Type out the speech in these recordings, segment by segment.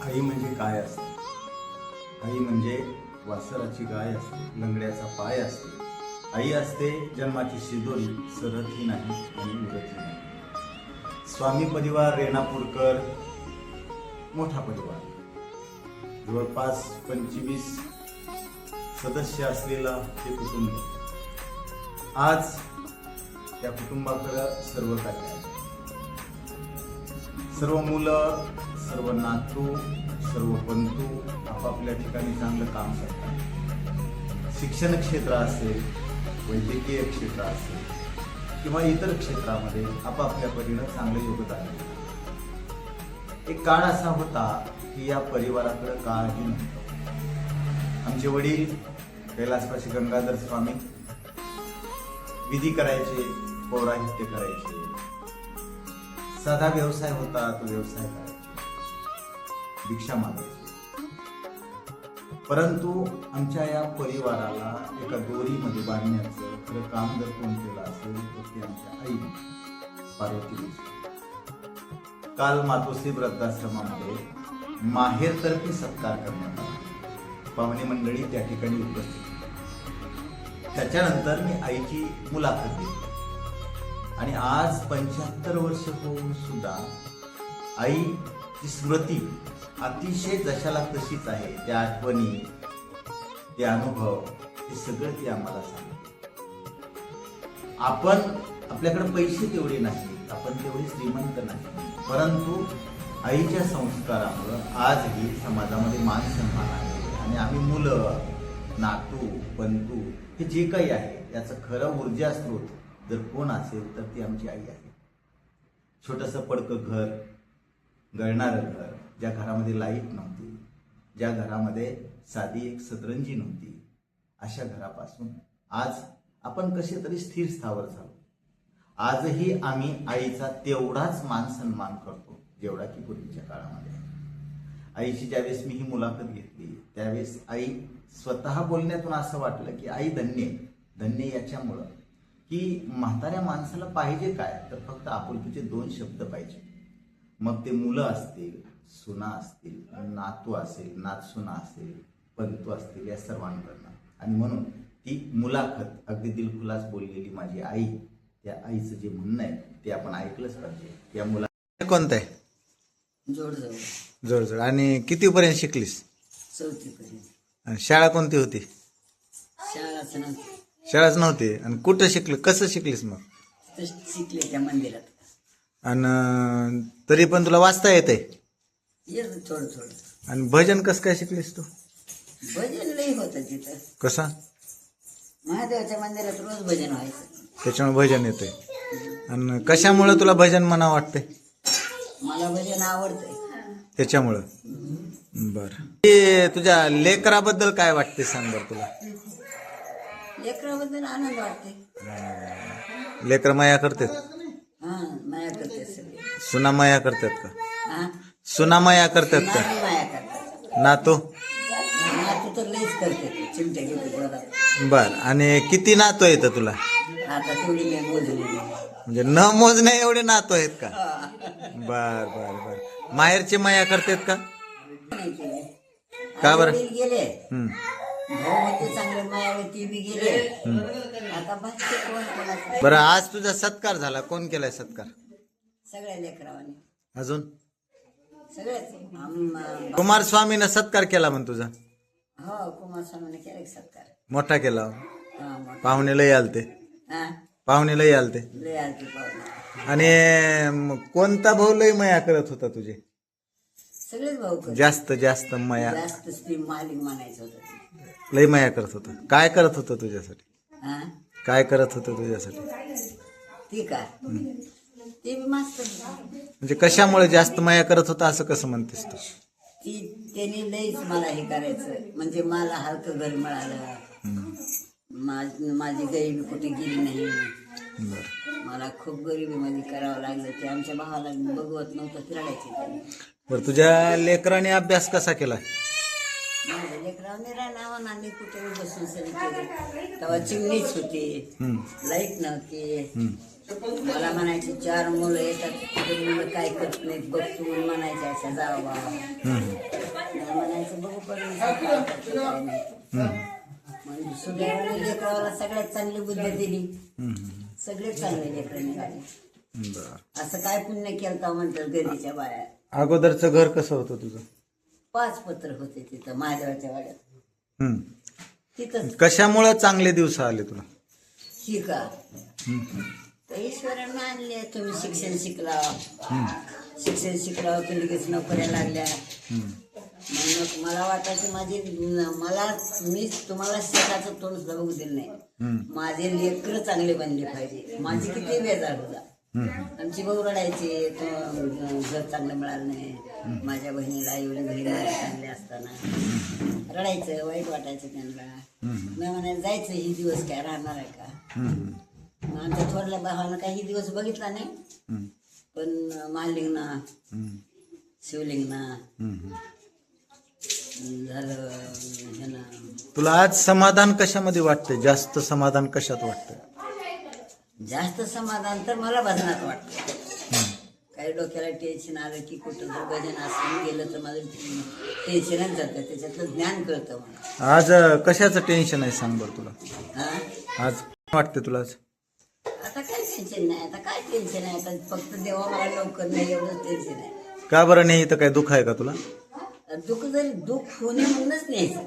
आई म्हणजे काय असते? आई म्हणजे वासराची गाय असते, लंगड्याचा पाय असते. आई असते जन्माची शिदोरी, सरतही नाही आणि उरतही नाही. स्वामी परिवार रेणापूरकर मोठा परिवार, जवळपास 25 सदस्य असलेला हे कुटुंब. आज त्या कुटुंबाकडं सर्व काही आहे. सर्व मुलं, सर्व नातू, सर्व बंधू आपापल्या ठिकाणी चांगलं काम करतात. शिक्षण क्षेत्र असेल, वैद्यकीय क्षेत्र असेल किंवा इतर क्षेत्रामध्ये आपापल्या परीनं चांगलं योगदान आहे. एक काळ असा होता की या परिवाराकडे काही नव्हतं. आमचे वडील कैलासवासी गंगाधर स्वामी विधी करायचे, पौराहित्य करायचे. साधा व्यवसाय होता, तो व्यवसाय करायचे, भिक्षा मागायची. परंतु आमच्या या परिवाराला एका दोरीमध्ये बांधण्याचं खरं काम जर कोण केलं असेल तर ते आमच्या आई पार्वती देशमुख. काल मातोश्री वृद्धाश्रमामध्ये माहेरतर्फे सत्कार करण्यात आला. पाहुणे मंडळी त्या ठिकाणी उपस्थित होती. त्याच्यानंतर मी आईची मुलाखत घेतली आणि आज 75 वर्ष होऊन सुद्धा आईची स्मृती अतिशय जशाला तशीच आहे. त्या आठवणी, ते अनुभव, हे सगळं ती आम्हाला सांगते. आपण आपल्याकडे पैसे तेवढे नाहीत, आपण तेवढे श्रीमंत नाही, परंतु आईच्या संस्कारामुळं आजही समाजामध्ये मान सन्मान आहे. आणि आम्ही मुलं, नातू, बंधू हे जे काही आहे याचं खरं ऊर्जा स्रोत जर कोण असेल तर ती आमची आई आहे. छोटंसं पडकं घर, गळणारं घर, ज्या घरामध्ये लाईट नव्हती, ज्या घरामध्ये साधी एक सतरंजी नव्हती, अशा घरापासून आज आपण कसे तरी स्थिर स्थावर झालो. आजही आम्ही आईचा तेवढाच मान सन्मान करतो जेवढा की पूर्वीच्या काळामध्ये. आईची ज्यावेळेस मी ही मुलाखत घेतली त्यावेळेस आई स्वतः बोलण्यातून असं वाटलं की आई धन्य, धन्य याच्यामुळं की म्हाताऱ्या माणसाला पाहिजे काय तर फक्त आपुलकीचे 2 शब्द पाहिजे. मग ते मुलं असतील, सुना असतील, नातू असेल, नातसुना असेल, पंतू असतील, या सर्वांकडनं. आणि म्हणून ती मुलाखत अगदी दिलखुलास बोललेली माझी आई, त्या आईचं जे म्हणणं आहे ते आपण ऐकलंच पाहिजे. या मुला कोणतं आहे? जोड. आणि कितीपर्यंत शिकलीस? 4थी पर्यंत. शाळा कोणती होती? शाळाच नव्हती. आणि कुठं शिकली, कसं शिकलीस मग? शिकले त्या मंदिरात. आणि तरी पण तुला वाचता येते? येत थोडं थोडं. आणि भजन कसं काय शिकलीस तू? भजन लई होतं तिथं. कसा? महादेवाच्या मंदिरात रोज भजन व्हायचं, त्याच्यामुळे भजन येते. आणि कशामुळे तुला भजन म्हणा वाटते? मला भजन आवडतंय त्याच्यामुळं. बरं. ते तुझ्या लेकराबद्दल काय वाटते सांग बरं तुला? लेकराबद्दल आनंद वाटते. लेकर माया करतात? हा, माया करते सगळे. सुना माया करतात का? हा, सुना माया करतात का? नातू माया करतात. नातू? नातू तर लईच करते, चिमट्या घेते जोरात. बर. आणि किती नातू येतं तुला? आता तेवढी मी मोजली. म्हणजे न मोजण्या एवढे नातू आहेत का? बर बर बर. माहेरची माया करतात का? का बरं? गेले हम्म. भाऊ होते चांगले, मायावती बी गेले. आता बाकी कोण कोणाचं? बरं. आज तुझा सत्कार झाला, कोण केलाय सत्कार? सगळ्या लेकरावाने, अजून सगळ्याच. कुमारस्वामीनं सत्कार केला म्हण तुझा? हो, कुमारस्वामीने केला सत्कार. मोठा केला. हा, मोठा. पाहुणे लय आलते. हा, पाहुणे लय आलते. लय आलती पाहुणे. आणि कोणता भाऊ लय माया करत होता तुझे? सगळेच भाऊ करत. जास्त माया, जास्त स्त्रीम मालिक म्हणायचं होतं. लय माया करत होता. काय करत होतं तुझ्यासाठी? हा, काय करत होतं तुझ्यासाठी? ती का ते बी मस्त. म्हणजे कशामुळे जास्त माया करत होता असं कसं म्हणतेस तू? त्यांनी लईच मला हे करायचं, म्हणजे मला हलकं घर मिळालं. माझी गरीबी कुठे गेली नाही. मला खूप गरिबीमध्ये करावं लागलं. ते आमच्या भावाला बघवत नव्हतं, ती रडायची. बरं. तुझ्या लेकराने अभ्यास कसा केला? माझ्या लेकरांनी राहणार कुठे बसून सरी केली. तेव्हा चिमणीच होती, लाईट नव्हती. मला म्हणायचे 4 मुलं येतात ते मुलं काय करत नाहीत बघ तू म्हणून म्हणायचे अशा जावा बाबा. मला म्हणायचं बघू पण काय करते, काय नाही. म्हणजे सुदैवाने लेकराला सगळ्यात चांगली बुद्धी दिली. सगळे चांगले लेकर निघाले. बर. असं काय पुण्य केलं म्हणतात गरीच्या बाया. अगोदरचं घर कसं होतं तुझं? 5 पत्र होते तिथं महादेवाच्या वाड्यात. हम्म. तिथंच कशामुळे चांगले दिवस आले तुला? शिका तर ईश्वरानं आणले. तुम्ही शिक्षण शिकला, शिक्षण शिकला की लगेच नोकऱ्या लागल्या. मग मला वाटायचं मी तुम्हाला शेताचं तोंड सुद्धा बघू दिलं नाही. माझे लेकर चांगले बनले पाहिजे. माझी किती बेजार होता. आमची भाऊ रडायचे घर चांगलं मिळालं नाही. माझ्या बहिणीला एवढी बहीण चांगले असताना रडायचं, वाईट वाटायचं त्यांना. मी म्हणायचं जायचं ही दिवस काय राहणार आहे का. मग आमच्या थोरल्या भावानं काही दिवस बघितला नाही. पण महालिंगना शिवलिंगना झालं ह्यानं. तुला आज समाधान कशामध्ये वाटतंय? जास्त समाधान कशात वाटतंय? जास्त समाधान तर मला भजनात वाटतं. काही डोक्याला टेन्शन आलं की कुठं जर भजन असं गेलं तर माझं टेन्शनच जातं. त्याच्यातलं ज्ञान कळतं मला. आज कशाचं टेन्शन आहे सांग बरं तुला? हा आज काय वाटतंय तुला आज? आता काय टेन्शन नाही. आता काय टेन्शन आहे. आता फक्त देवा मला लवकर नाही एवढंच टेन्शन आहे. का बरं नाही? इथं काय दुःख आहे का तुला? दुःख होणे म्हणूनच न्यायचं.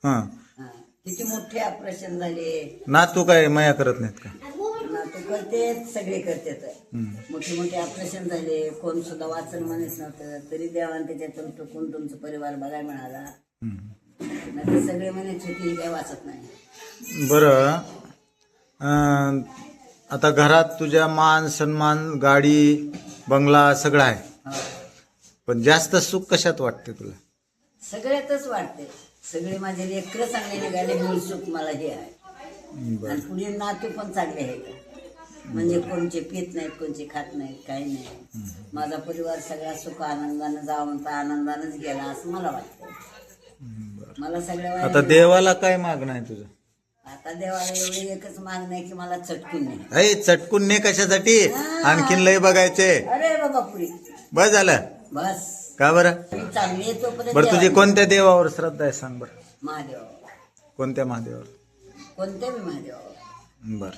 हा. हा. किती मोठे ऑपरेशन झाले. ना तू काय माया करत नाहीत का? नातू करते, सगळे करतात. मोठे मोठे ऑपरेशन झाले. कोण सुद्धा वाचन म्हणत नव्हतं. तरी देवाने त्याच्यातून टुकून तुमचा परिवार बघायला मिळाला. नाही सगळे म्हणत होते काय वाचत नाही. बरं, आता घरात तुझ्या मान सन्मान, गाडी, बंगला सगळं आहे. पण जास्त सुख कशात वाटते तुला? सगळ्यातच वाटते. सगळे माझे लेकरं चांगले निघाले मूळ सुख मला हे आहे. आणि पुढे नातू पण चांगले आहेत. म्हणजे कोणचे पित नाहीत, कोणचे खात नाहीत, काही नाही. माझा परिवार सगळा सुख आनंदानं जाऊन तर आनंदानंच गेला असं मला वाटतं. मला सगळ्या आता देवाला काय मागणं आहे तुझं? आता देवाला एवढे एकच मागणं आहे की मला चटकून नाही. चटकून ने कशासाठी? आणखीन लय बघायचे. अरे बाबा पुढे बस झालं. बस का बरं? मी चांगली आहे तोपर्यंत बरं, तुझी कोणत्या देवावर श्रद्धा आहे सांग बरं? महादेव. कोणत्या महादेवावर? कोणत्या बी महादेव. बर.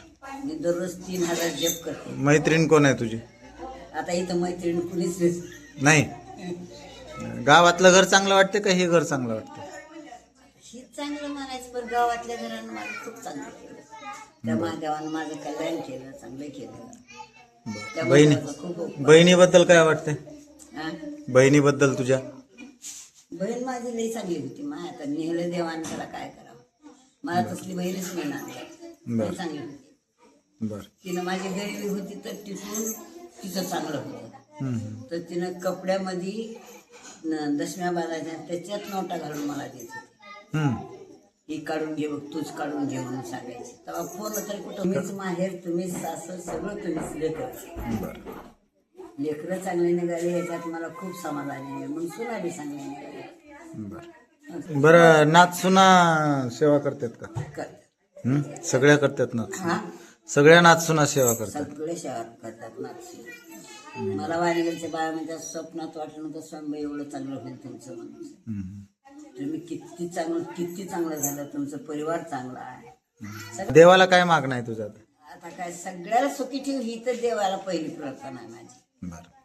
मी दररोज 3000 जप करते. मैत्रीण कोण आहे तुझी? आता इथं मैत्रीण कुणीच नाही. गावातलं घर चांगलं वाटतं का हे घर चांगलं वाटतं? ही चांगलं म्हणायचं. पण गावातल्या घरानं मला खूप चांगलं केलं. त्या महादेवानं माझं कल्याण केलं, चांगलं केलं. त्या बहिणी महादेवाचं खूप उपकार. बहिणीबद्दल काय वाटतंय? हा? बहिणीबद्दल तुझ्या? बहीण माझी लई चांगली होती. आता नेहलं देवाने त्याला काय करावं. मला तसली बहीणच मिळणार लई चांगली होती. बर. तिनं माझी गरिबी होती तर तिथून तिचं चांगलं होतं. तर तिनं कपड्यामध्ये दशम्या बांधायच्या त्याच्यात नोटा घालून मला देत होती. ही काढून घे बघ, तूच काढून घे म्हणून सांगायची. तेव्हा फोन तरी कुठं तुम्हीच माहेर, तुम्हीच सासर, सगळं तुम्हीच लेकर. लेकरं चांगले निघाले ह्याच्यात मला खूप समाधान आहे. मग सुना बी चांगले निघाले. बरं, नाथ सुना सेवा करतात का? करतात. सगळ्या करतात ना? हा, सगळ्या नाथ सुना सेवा करतात. सगळे सेवा करतात नाथ. मला वाणीगडच्या बाया म्हणजे स्वप्नात वाटलं नव्हतं स्वामी एवढं चांगलं होईल तुमचं म्हणून. तुम्ही किती चांगलं झालं. तुमचा परिवार चांगला आहे. देवाला काय मागणं आहे तुझं? आता काय सगळ्याला सुखी ठेव ही तर देवाला पहिली प्रार्थना आहे माझी. बरं.